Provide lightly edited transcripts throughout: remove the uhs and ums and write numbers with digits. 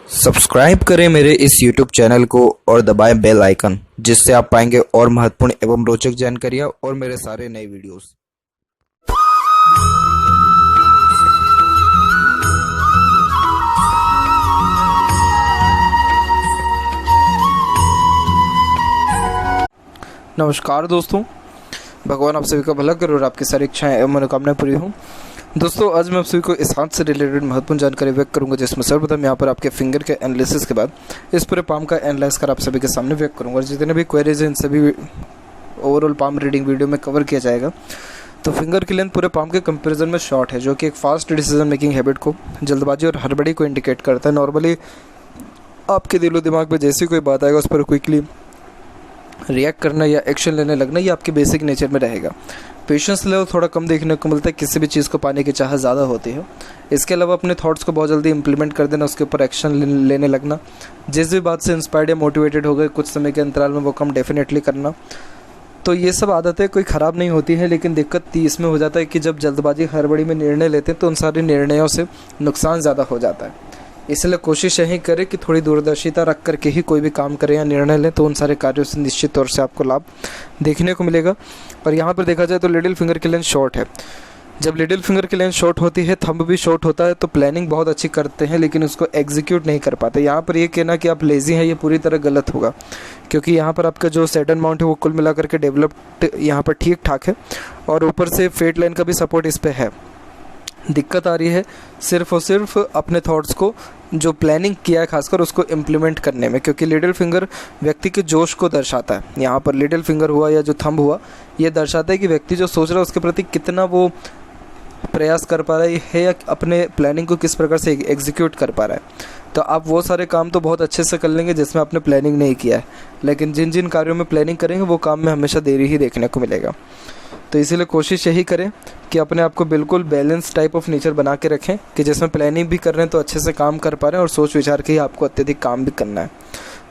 Subscribe करें मेरे इस YouTube चैनल को और दबाएं बेल आइकन, जिससे आप पाएंगे और महत्वपूर्ण एवं रोचक जानकारियाँ और मेरे सारे नए वीडियोस। नमस्कार दोस्तों, भगवान आप सभी का भला करे और आपकी सारी इच्छाएं एवं मनोकामनाएं पूरी हों। दोस्तों, आज मैं आप सभी को इस हाथ से रिलेटेड महत्वपूर्ण जानकारी व्यक्त करूंगा, जिसमें सर्वप्रथम यहाँ पर आपके फिंगर के एनालिसिस के बाद इस पूरे पाम का एनालाइज कर आप सभी के सामने व्यक्त करूंगा। और जितने भी क्वेरीज हैं इन सभी ओवरऑल पाम रीडिंग वीडियो में कवर किया जाएगा। तो फिंगर की लेंथ पूरे पाम के कंपेरिजन में शॉर्ट है, जो कि एक फास्ट डिसीजन मेकिंग हैबिट को, जल्दबाजी और हड़बड़ी को इंडिकेट करता है। नॉर्मली आपके दिलो दिमाग में जैसी कोई बात आएगा उस पर क्विकली रिएक्ट करना या एक्शन लेने लगना, ये आपके बेसिक नेचर में रहेगा। पेशेंस लेवल थोड़ा कम देखने को मिलता है, किसी भी चीज़ को पाने की चाह ज़्यादा होती है। इसके अलावा अपने थॉट्स को बहुत जल्दी इंप्लीमेंट कर देना, उसके ऊपर एक्शन लेने लगना, जिस भी बात से इंस्पायर्ड या मोटिवेटेड हो गए कुछ समय के अंतराल में वो काम डेफिनेटली करना। तो ये सब आदतें कोई ख़राब नहीं होती है, लेकिन दिक्कत इसमें हो जाता है कि जब जल्दबाजी हड़बड़ी में निर्णय लेते हैं तो उन सारे निर्णयों से नुकसान ज़्यादा हो जाता है। इसलिए कोशिश यही करें कि थोड़ी दूरदर्शिता रख करके ही कोई भी काम करें या निर्णय लें, तो उन सारे कार्यों से निश्चित तौर से आपको लाभ देखने को मिलेगा। और यहाँ पर देखा जाए तो लिटिल फिंगर की लेंथ शॉर्ट है। जब लिटिल फिंगर की लेंथ शॉर्ट होती है, थंब भी शॉर्ट होता है, तो प्लानिंग बहुत अच्छी करते हैं लेकिन उसको एग्जीक्यूट नहीं कर पाते। यहाँ पर ये कहना कि आप लेज़ी हैं, ये पूरी तरह गलत होगा, क्योंकि यहाँ पर आपका जो सैटर्न माउंट है वो कुल मिलाकर के डेवलप्ड यहाँ पर ठीक ठाक है, और ऊपर से फेट लाइन का भी सपोर्ट इस पर है। दिक्कत आ रही है सिर्फ और सिर्फ अपने थॉट्स को, जो प्लानिंग किया है खासकर, उसको इम्प्लीमेंट करने में, क्योंकि लिटिल फिंगर व्यक्ति के जोश को दर्शाता है। यहाँ पर लिटिल फिंगर हुआ या जो थंब हुआ, ये दर्शाता है कि व्यक्ति जो सोच रहा है उसके प्रति कितना वो प्रयास कर पा रहा है या अपने प्लानिंग को किस प्रकार से एग्जीक्यूट कर पा रहा है। तो आप वो सारे काम तो बहुत अच्छे से कर लेंगे जिसमें आपने प्लानिंग नहीं किया है, लेकिन जिन जिन कार्यों में प्लानिंग करेंगे वो काम में हमेशा देरी ही देखने को मिलेगा। तो इसीलिए कोशिश यही करें कि अपने आप को बिल्कुल बैलेंस टाइप ऑफ नेचर बना के रखें, कि जिसमें प्लानिंग भी कर रहे हैं तो अच्छे से काम कर पा रहे हैं और सोच विचार के ही आपको अत्यधिक काम भी करना है।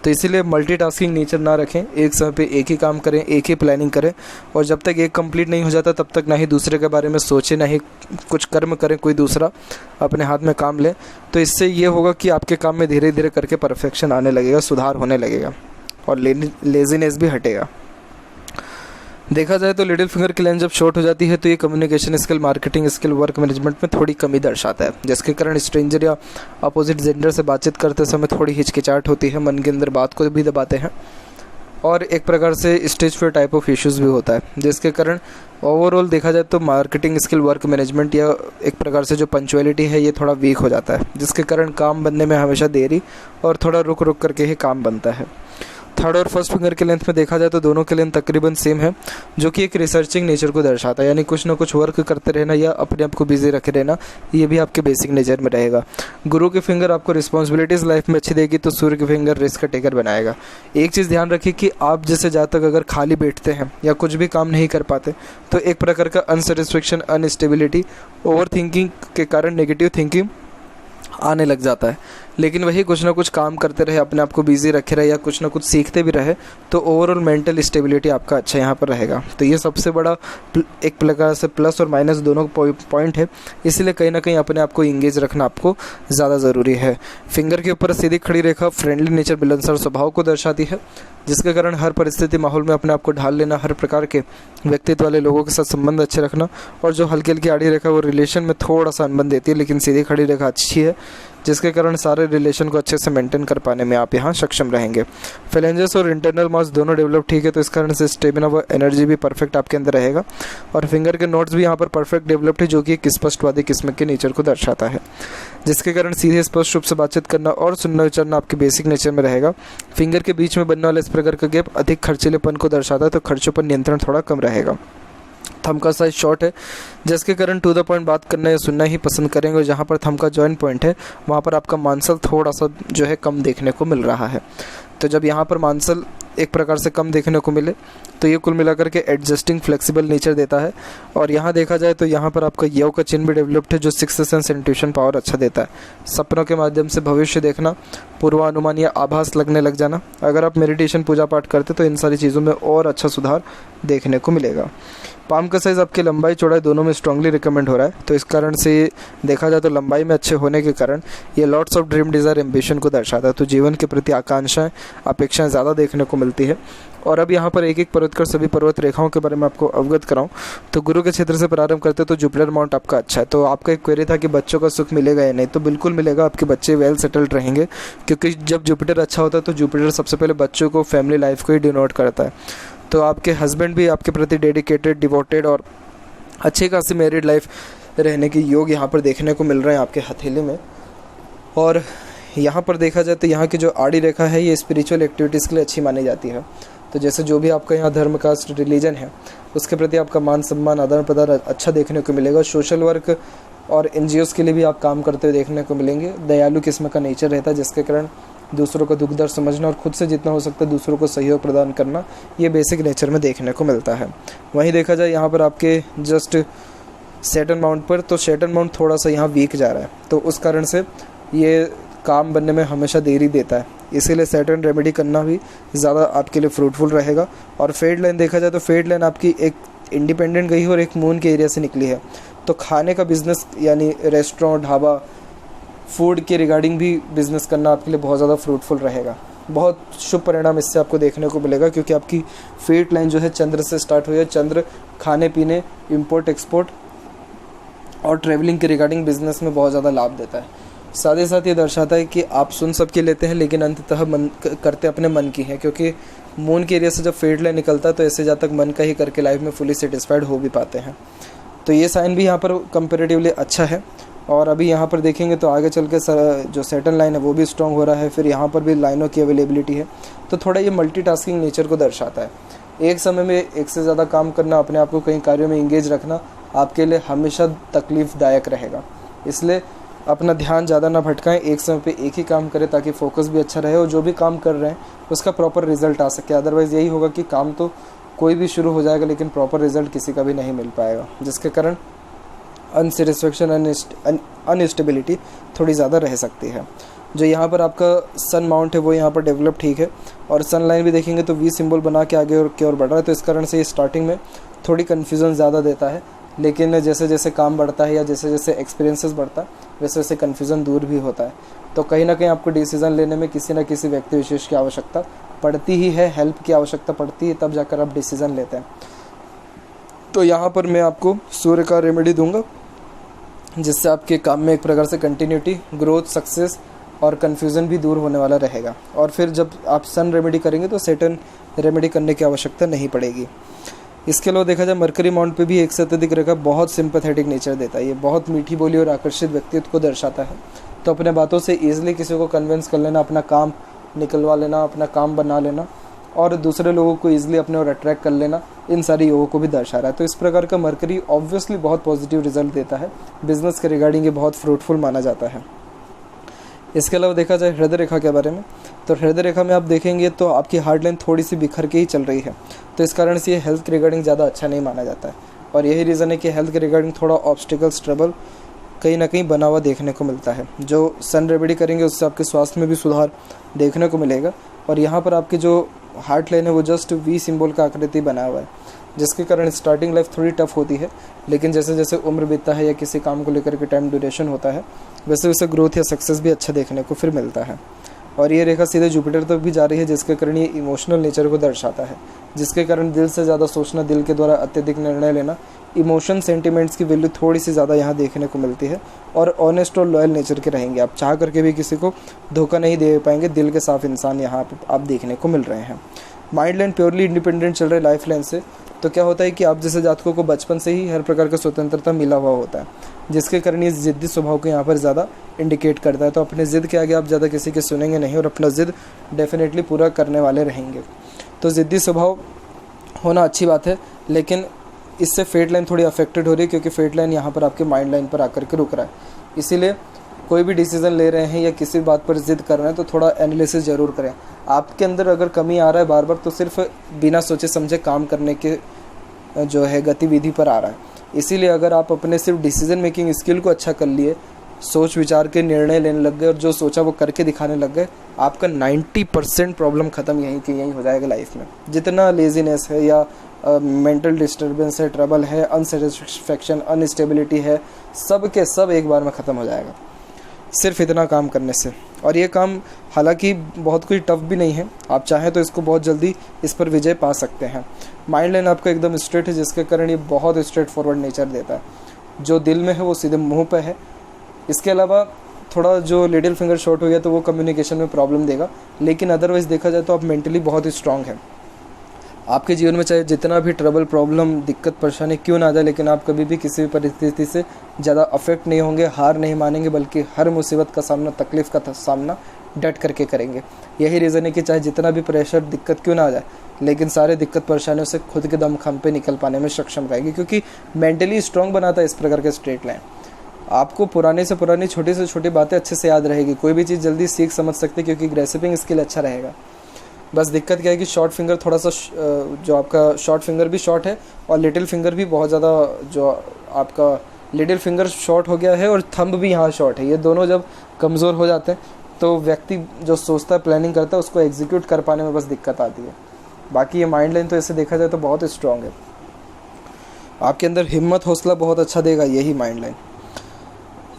तो इसीलिए मल्टीटास्किंग नेचर ना रखें, एक समय पे एक ही काम करें, एक ही प्लानिंग करें, और जब तक एक कंप्लीट नहीं हो जाता तब तक ना ही दूसरे के बारे में सोचें, ना ही कुछ कर्म करें, कोई दूसरा अपने हाथ में काम लें। तो इससे ये होगा कि आपके काम में धीरे धीरे करके परफेक्शन आने लगेगा, सुधार होने लगेगा और लेजीनेस भी हटेगा। देखा जाए तो लिटिल फिंगर की लेंथ जब शॉर्ट हो जाती है तो ये communication skill, marketing skill, work management में थोड़ी कमी दर्शाता है, जिसके कारण स्ट्रेंजर या अपोजिट जेंडर से बातचीत करते समय थोड़ी हिचकिचाहट होती है, मन के अंदर बात को भी दबाते हैं, और एक प्रकार से stage fear type of issues भी होता है, जिसके कारण ओवरऑल देखा जाए तो मार्केटिंग स्किल, वर्क मैनेजमेंट या एक प्रकार से जो पंक्चुअलिटी है ये थोड़ा वीक हो जाता है, जिसके कारण काम बनने में हमेशा देरी और थोड़ा रुक रुक करके ही काम बनता है। थर्ड और फर्स्ट फिंगर के लेंथ में देखा जाए तो दोनों के लेंथ तकरीबन सेम है, जो कि एक रिसर्चिंग नेचर को दर्शाता है, यानी कुछ ना कुछ वर्क करते रहना या अपने आप को बिजी रखे रहना, ये भी आपके बेसिक नेचर में रहेगा। गुरु के फिंगर आपको रिस्पॉन्सिबिलिटीज़ लाइफ में अच्छी देगी, तो सूर्य के फिंगर रिस्क का टेकर बनाएगा। एक चीज़ ध्यान रखिए कि आप जैसे ज़्यादा तक अगर खाली बैठते हैं या कुछ भी काम नहीं कर पाते तो एक प्रकार का अनसेटिस्फेक्शन, अनस्टेबिलिटी, ओवर थिंकिंग के कारण नेगेटिव थिंकिंग आने लग जाता है। लेकिन वही कुछ ना कुछ काम करते रहे, अपने आप को बिजी रखे रहे या कुछ ना कुछ सीखते भी रहे, तो ओवरऑल मेंटल स्टेबिलिटी आपका अच्छा यहाँ पर रहेगा। तो ये सबसे बड़ा एक प्रकार से प्लस और माइनस दोनों पॉइंट है, इसलिए कहीं ना कहीं अपने आप को इंगेज रखना आपको ज़्यादा ज़रूरी है। फिंगर के ऊपर सीधी खड़ी रेखा फ्रेंडली नेचर, मिलनसार स्वभाव को दर्शाती है, जिसके कारण हर परिस्थिति माहौल में अपने आप को ढाल लेना, हर प्रकार के व्यक्तित्व वाले लोगों के साथ संबंध अच्छे रखना, और जो हल्की हल्की आड़ी रेखा वो रिलेशन में थोड़ा सा अनबन देती है, लेकिन सीधी खड़ी रेखा अच्छी है, जिसके कारण सारे रिलेशन को अच्छे से मेंटेन कर पाने में आप यहाँ सक्षम रहेंगे। फेलेंजेस और इंटरनल मास दोनों डेवलप ठीक है, तो इस कारण से स्टेमिना व एनर्जी भी परफेक्ट आपके अंदर रहेगा, और फिंगर के नोट्स भी यहाँ पर परफेक्ट डेवलप्ड है, जो कि एक स्पष्टवादी किस्म के नेचर को दर्शाता है, जिसके कारण सीधे स्पष्ट रूप से बातचीत करना और सुनना विचारना आपके बेसिक नेचर में रहेगा। फिंगर के बीच में बनने वाले इस प्रकार का गैप अधिक खर्चीलेपन को दर्शाता है, तो खर्चों पर नियंत्रण थोड़ा कम रहेगा। थंब का साइज शॉर्ट है, जिसके कारण टू द पॉइंट बात करना या सुनना ही पसंद करेंगे, और जहाँ पर थंब का जॉइंट पॉइंट है वहाँ पर आपका मांसल थोड़ा सा जो है कम देखने को मिल रहा है। तो जब यहाँ पर मांसल एक प्रकार से कम देखने को मिले तो ये कुल मिलाकर के एडजस्टिंग फ्लेक्सिबल नेचर देता है। और यहाँ देखा जाए तो यहाँ पर आपका यव का चिन्ह भी डेवलप्ड है, जो सिक्स्थ सेंस इंट्यूशन पावर अच्छा देता है। सपनों के माध्यम से भविष्य देखना, पूर्वानुमान या आभास लगने लग जाना। अगर आप मेडिटेशन पूजा पाठ करते तो इन सारी चीज़ों में और अच्छा सुधार देखने को मिलेगा। पाम का साइज़ आपकी लंबाई चौड़ाई दोनों में स्ट्रांगली रिकमेंड हो रहा है। तो इस कारण से देखा जाए तो लंबाई में अच्छे होने के कारण ये lots of dream desire ambition को दर्शाता है। तो जीवन के प्रति आकांक्षाएं अपेक्षाएं ज़्यादा देखने को मिलती है। और अब यहाँ पर एक एक पर्वत कर सभी पर्वत रेखाओं के बारे में आपको अवगत कराऊं तो गुरु के क्षेत्र से प्रारंभ करते तो जुपिटर माउंट आपका अच्छा है। तो आपका एक क्वेरी था कि बच्चों का सुख मिलेगा या नहीं, तो बिल्कुल मिलेगा। आपके बच्चे वेल सेटल्ड रहेंगे, क्योंकि जब जुपिटर अच्छा होता है तो जुपिटर सबसे पहले बच्चों को, फैमिली लाइफ को ही डिनोट करता है। तो आपके हस्बैंड भी आपके प्रति डेडिकेटेड, डिवोटेड और अच्छी खासी मैरिड लाइफ रहने के योग यहाँ पर देखने को मिल रहे हैं आपके हथेली में। और यहाँ पर देखा जाए तो यहाँ की जो आड़ी रेखा है ये स्पिरिचुअल एक्टिविटीज़ के लिए अच्छी मानी जाती है। तो जैसे जो भी आपका यहाँ धर्म, कास्ट, रिलीजन है उसके प्रति आपका मान सम्मान, आदान प्रदान अच्छा देखने को मिलेगा। सोशल वर्क और NGOs के लिए भी आप काम करते हुए देखने को मिलेंगे। दयालु किस्म का नेचर रहता है, जिसके कारण दूसरों का दुख दर्द समझना और खुद से जितना हो सकता है दूसरों को सहयोग प्रदान करना, ये बेसिक नेचर में देखने को मिलता है। वहीं देखा जाए यहाँ पर आपके जस्ट सैटर्न माउंट पर, तो सैटर्न माउंट थोड़ा सा यहाँ वीक जा रहा है, तो उस कारण से ये काम बनने में हमेशा देरी देता है। इसीलिए सैटर्न रेमेडी करना भी ज़्यादा आपके लिए फ्रूटफुल रहेगा। और फेड लाइन देखा जाए तो फेड लाइन आपकी एक इंडिपेंडेंट गई है और एक मून के एरिया से निकली है। तो खाने का बिजनेस यानी रेस्टोरेंट, ढाबा, फूड के रिगार्डिंग भी बिज़नेस करना आपके लिए बहुत ज़्यादा फ्रूटफुल रहेगा। बहुत शुभ परिणाम इससे आपको देखने को मिलेगा, क्योंकि आपकी फेट लाइन जो है चंद्र से स्टार्ट हुई है। चंद्र खाने पीने, इंपोर्ट एक्सपोर्ट और ट्रैवलिंग के रिगार्डिंग बिजनेस में बहुत ज़्यादा लाभ देता है। साथ ही साथ ये दर्शाता है कि आप सुन सबके लेते हैं लेकिन अंततः मन करते अपने मन की हैं, क्योंकि मून के एरिया से जब फेट लाइन निकलता है तो ऐसे जब तक मन का ही करके लाइफ में फुली सेटिस्फाइड हो भी पाते हैं। तो ये साइन भी यहाँ पर कंपेरेटिवली अच्छा है। और अभी यहाँ पर देखेंगे तो आगे चल के जो सैटर्न लाइन है वो भी स्ट्रॉन्ग हो रहा है। फिर यहाँ पर भी लाइनों की अवेलेबिलिटी है, तो थोड़ा ये मल्टीटास्किंग नेचर को दर्शाता है। एक समय में एक से ज़्यादा काम करना, अपने आप को कई कार्यों में इंगेज रखना आपके लिए हमेशा तकलीफ़दायक रहेगा। इसलिए अपना ध्यान ज़्यादा ना भटकाएं, एक समय पे एक ही काम करें ताकि फोकस भी अच्छा रहे और जो भी काम कर रहे हैं उसका प्रॉपर रिजल्ट आ सके। अदरवाइज़ यही होगा कि काम तो कोई भी शुरू हो जाएगा लेकिन प्रॉपर रिजल्ट किसी का भी नहीं मिल पाएगा, जिसके कारण अनसेटिस्फेक्शन, अनस्टेबिलिटी थोड़ी ज़्यादा रह सकती है। जो यहाँ पर आपका सन माउंट है वो यहाँ पर डेवलप ठीक है। और सन लाइन भी देखेंगे तो वी सिंबल बना के आगे और की ओर बढ़ रहा है, तो इस कारण से ये स्टार्टिंग में थोड़ी कन्फ्यूज़न ज़्यादा देता है, लेकिन जैसे जैसे काम बढ़ता है या जैसे जैसे एक्सपीरियंसेस बढ़ता है वैसे वैसे कन्फ्यूज़न दूर भी होता है। तो कहीं ना कहीं आपको डिसीज़न लेने में किसी न किसी व्यक्ति विशेष की आवश्यकता पड़ती ही है, हेल्प की आवश्यकता पड़ती है, तब जाकर आप डिसीज़न लेते हैं। तो यहाँ पर मैं आपको सूर्य का रेमेडी दूंगा, जिससे आपके काम में एक प्रकार से कंटिन्यूटी, ग्रोथ, सक्सेस और कन्फ्यूज़न भी दूर होने वाला रहेगा। और फिर जब आप सन रेमेडी करेंगे तो सैटर्न रेमेडी करने की आवश्यकता नहीं पड़ेगी। इसके अलावा देखा जाए मरकरी माउंट पे भी एक से अत्यधिक रेखा बहुत सिंपैथेटिक नेचर देता है। ये बहुत मीठी बोली और आकर्षित व्यक्तित्व को दर्शाता है। तो अपने बातों से ईजिली किसी को कन्विंस कर लेना, अपना काम निकलवा लेना, अपना काम बना लेना और दूसरे लोगों को ईजिली अपने और अट्रैक्ट कर लेना, इन सारी योगों को भी दर्शा रहा है। तो इस प्रकार का मरकरी ऑब्वियसली बहुत पॉजिटिव रिजल्ट देता है। बिजनेस के रिगार्डिंग ये बहुत फ्रूटफुल माना जाता है। इसके अलावा देखा जाए हृदय रेखा के बारे में, तो हृदय रेखा में आप देखेंगे तो आपकी हार्ड लाइन थोड़ी सी बिखर के ही चल रही है, तो इस कारण से ये हेल्थ के रिगार्डिंग ज़्यादा अच्छा नहीं माना जाता है। और यही रीज़न है कि हेल्थ के रिगार्डिंग थोड़ा ऑब्स्टिकल्स, ट्रबल कहीं ना कहीं बना हुआ देखने को मिलता है। जो सन रेमेडी करेंगे उससे आपके स्वास्थ्य में भी सुधार देखने को मिलेगा। और यहाँ पर आपकी जो हार्ट लाइन है वो जस्ट वी सिंबल का आकृति बना हुआ है, जिसके कारण स्टार्टिंग लाइफ थोड़ी टफ होती है, लेकिन जैसे जैसे उम्र बीतता है या किसी काम को लेकर के टाइम ड्यूरेशन होता है वैसे वैसे ग्रोथ या सक्सेस भी अच्छा देखने को फिर मिलता है। और ये रेखा सीधे जुपिटर तक भी जा रही है, जिसके कारण ये इमोशनल नेचर को दर्शाता है, जिसके कारण दिल से ज़्यादा सोचना, दिल के द्वारा अत्यधिक निर्णय लेना, इमोशन, सेंटिमेंट्स की वैल्यू थोड़ी सी ज़्यादा यहाँ देखने को मिलती है। और ऑनेस्ट और लॉयल नेचर के रहेंगे, आप चाह करके भी किसी को धोखा नहीं दे पाएंगे। दिल के साफ इंसान यहाँ आप देखने को मिल रहे हैं। माइंड लाइन प्योरली इंडिपेंडेंट चल रहे लाइफ लाइन से, तो क्या होता है कि आप जैसे जातकों को बचपन से ही हर प्रकार का स्वतंत्रता मिला हुआ होता है, जिसके कारण ये ज़िद्दी स्वभाव को यहाँ पर ज़्यादा इंडिकेट करता है। तो अपने ज़िद के आगे आप ज़्यादा किसी के सुनेंगे नहीं और अपना ज़िद डेफिनेटली पूरा करने वाले रहेंगे। तो ज़िद्दी स्वभाव होना अच्छी बात है, लेकिन इससे फेट लाइन थोड़ी अफेक्टेड हो रही है, क्योंकि फेट लाइन यहाँ पर आपके माइंड लाइन पर आकर के रुक रहा है। इसीलिए कोई भी डिसीज़न ले रहे हैं या किसी बात पर ज़िद कर रहे हैं तो थोड़ा एनालिसिस ज़रूर करें। आपके अंदर अगर कमी आ रहा है बार बार, तो सिर्फ बिना सोचे समझे काम करने के जो है गतिविधि पर आ रहा है। इसीलिए अगर आप अपने सिर्फ डिसीज़न मेकिंग स्किल को अच्छा कर लिए, सोच विचार के निर्णय लेने लग गए और जो सोचा वो करके दिखाने लग गए, आपका 90% प्रॉब्लम ख़त्म यहीं की यहीं हो जाएगा लाइफ में। जितना लेजीनेस है या मेंटल डिस्टर्बेंस है, ट्रबल है, अनसेटिस्फैक्शन, अनस्टेबिलिटी है, सब के सब एक बार में ख़त्म हो जाएगा सिर्फ इतना काम करने से। और ये काम हालांकि बहुत कोई टफ भी नहीं है, आप चाहें तो इसको बहुत जल्दी इस पर विजय पा सकते हैं। माइंड लाइन आपका एकदम स्ट्रेट है, जिसके कारण ये बहुत स्ट्रेट फॉरवर्ड नेचर देता है। जो दिल में है वो सीधे मुंह पे है। इसके अलावा थोड़ा जो लिटिल फिंगर शॉर्ट हो गया तो वो कम्युनिकेशन में प्रॉब्लम देगा, लेकिन अदरवाइज़ देखा जाए तो आप मेंटली बहुत ही स्ट्रांग हैं। आपके जीवन में चाहे जितना भी ट्रबल, प्रॉब्लम, दिक्कत, परेशानी क्यों ना आ जाए, लेकिन आप कभी भी किसी भी परिस्थिति से ज़्यादा अफेक्ट नहीं होंगे, हार नहीं मानेंगे, बल्कि हर मुसीबत का सामना, तकलीफ़ का सामना डट करके करेंगे। यही रीज़न है कि चाहे जितना भी प्रेशर, दिक्कत क्यों ना आ जाए, लेकिन सारे दिक्कत परेशानियों से खुद के दमखम पे निकल पाने में सक्षम रहेंगे, क्योंकि मेंटली स्ट्रांग बनाता है इस प्रकार के स्ट्रेट लाइन। आपको पुराने से पुरानी, छोटी से छोटी बातें अच्छे से याद रहेगी, कोई भी चीज़ जल्दी सीख समझ सकते, क्योंकि ग्रेसिपिंग स्किल अच्छा रहेगा। बस दिक्कत क्या है कि शॉर्ट फिंगर थोड़ा सा, जो आपका शॉर्ट फिंगर भी शॉर्ट है और लिटिल फिंगर भी बहुत ज़्यादा, जो आपका लिटिल फिंगर शॉर्ट हो गया है और थंब भी यहाँ शॉर्ट है। ये दोनों जब कमज़ोर हो जाते हैं तो व्यक्ति जो सोचता है, प्लानिंग करता है, उसको एग्जीक्यूट कर पाने में बस दिक्कत आती है। बाकी ये माइंड लाइन तो ऐसे देखा जाए तो बहुत स्ट्रॉन्ग है। आपके अंदर हिम्मत, हौसला बहुत अच्छा देगा यही माइंड लाइन।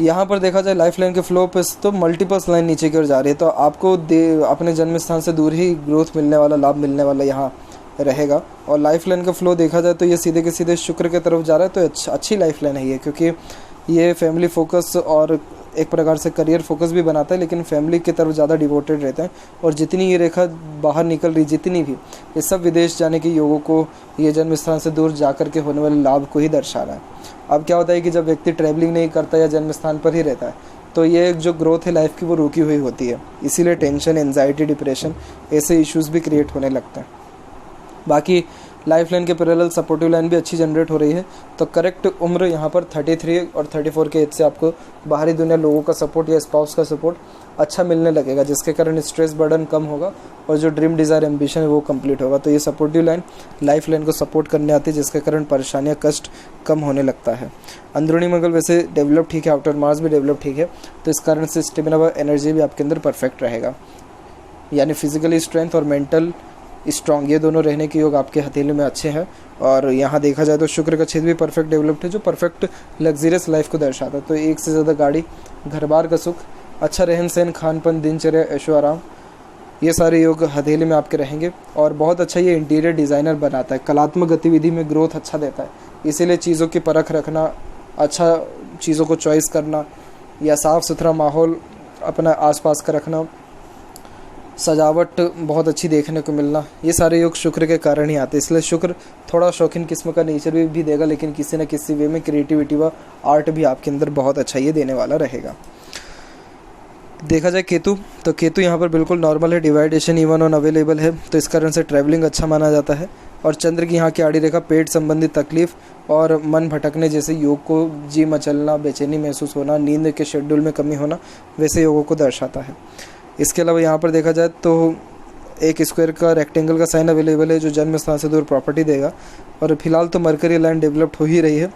यहाँ पर देखा जाए लाइफ लाइन के फ्लो पे तो मल्टीपल्स लाइन नीचे की ओर जा रही है, तो आपको अपने जन्म स्थान से दूर ही ग्रोथ मिलने वाला, लाभ मिलने वाला यहाँ रहेगा। और लाइफ लाइन का फ्लो देखा जाए तो ये सीधे के सीधे शुक्र की तरफ जा रहा है, तो अच्छी लाइफ लाइन है ये, क्योंकि ये फैमिली फोकस और एक प्रकार से करियर फोकस भी बनाता है, लेकिन फैमिली की तरफ ज़्यादा डिवोटेड रहते हैं। और जितनी ये रेखा बाहर निकल रही, जितनी भी, ये सब विदेश जाने के योगों को, ये जन्म स्थान से दूर जा कर के होने वाले लाभ को ही दर्शा रहा है। अब क्या होता है कि जब व्यक्ति ट्रैवलिंग नहीं करता या जन्म स्थान पर ही रहता है, तो ये जो ग्रोथ है लाइफ की वो रुकी हुई होती है, इसीलिए टेंशन, एंजाइटी, डिप्रेशन ऐसे इश्यूज़ भी क्रिएट होने लगते हैं। बाकी लाइफ लाइन के पैरेलल सपोर्टिव लाइन भी अच्छी जनरेट हो रही है, तो करेक्ट उम्र यहाँ पर 33 और 34 के एज से आपको बाहरी दुनिया, लोगों का सपोर्ट या स्पाउस का सपोर्ट अच्छा मिलने लगेगा, जिसके कारण स्ट्रेस बर्डन कम होगा और जो ड्रीम, डिज़ायर, एम्बिशन है वो कंप्लीट होगा। तो ये सपोर्टिव लाइन लाइफ लाइन को सपोर्ट करने आती है, जिसके कारण परेशानियाँ, कष्ट कम होने लगता है। अंदरूनी मंगल वैसे डेवलप ठीक है, आउटर मार्स भी डेवलप ठीक है, तो इस कारण से स्टेमिना व एनर्जी भी आपके अंदर परफेक्ट रहेगा, यानी फिजिकली स्ट्रेंथ और मेंटल स्ट्रॉन्ग, ये दोनों रहने के योग आपके हथेली में अच्छे हैं। और यहाँ देखा जाए तो शुक्र का क्षेत्र भी परफेक्ट डेवलप्ड है, जो परफेक्ट लग्जरियस लाइफ को दर्शाता है। तो एक से ज़्यादा गाड़ी, घर बार का सुख, अच्छा रहन सहन, खान पान, दिनचर्या, ऐशो आराम, ये सारे योग हथेली में आपके रहेंगे। और बहुत अच्छा ये इंटीरियर डिज़ाइनर बनाता है, कलात्मक गतिविधि में ग्रोथ अच्छा देता है, इसीलिए चीज़ों की परख रखना, अच्छा चीज़ों को चॉइस करना, या साफ़ सुथरा माहौल अपना आसपास का रखना, सजावट बहुत अच्छी देखने को मिलना, ये सारे योग शुक्र के कारण ही आते हैं। इसलिए शुक्र थोड़ा शौकीन किस्म का नेचर भी देगा, लेकिन किसी न किसी वे में क्रिएटिविटी व आर्ट भी आपके अंदर बहुत अच्छा ये देने वाला रहेगा। देखा जाए केतु, तो केतु यहाँ पर बिल्कुल नॉर्मल है, डिवाइडेशन इवन ऑन अवेलेबल है, तो इस कारण से ट्रैवलिंग अच्छा माना जाता है। और चंद्र की यहाँ की आड़ी रेखा पेट संबंधी तकलीफ और मन भटकने जैसे योग को, जी मचलना, बेचैनी महसूस होना, नींद के शेड्यूल में कमी होना, वैसे योगों को दर्शाता है। इसके अलावा यहाँ पर देखा जाए तो एक स्क्वायर का, रेक्टेंगल का साइन अवेलेबल है, जो जन्म स्थान से दूर प्रॉपर्टी देगा। और फिलहाल तो मरकरी लाइन डेवलप्ड हो ही रही है,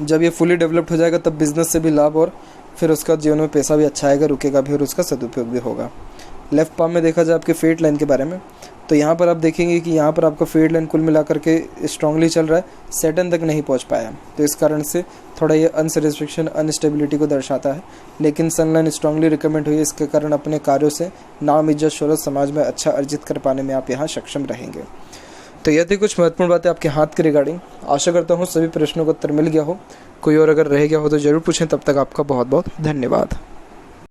जब ये फुली डेवलप्ड हो जाएगा तब बिजनेस से भी लाभ, और फिर उसका जीवन में पैसा भी अच्छा आएगा, रुकेगा भी और उसका सदुपयोग भी होगा। लेफ्ट पाम में देखा जाए आपके फेट लाइन के बारे में, तो यहाँ पर आप देखेंगे कि यहाँ पर आपका फेट लाइन कुल मिलाकर के स्ट्रांगली चल रहा है, सैटर्न तक नहीं पहुँच पाया, तो इस कारण से थोड़ा ये अनसेटिस्फैक्शन, अनस्टेबिलिटी को दर्शाता है। लेकिन सन लाइन स्ट्रांगली रिकमेंड हुई है, इसके कारण अपने कार्यों से नाम, इज्जत, शोहरत समाज में अच्छा अर्जित कर पाने में आप यहाँ सक्षम रहेंगे। तो यह थी कुछ महत्वपूर्ण बातें आपके हाथ के रिगार्डिंग। आशा करता हूँ सभी प्रश्नों का उत्तर मिल गया हो, कोई और अगर रह गया हो तो ज़रूर पूछें। तब तक आपका बहुत बहुत धन्यवाद।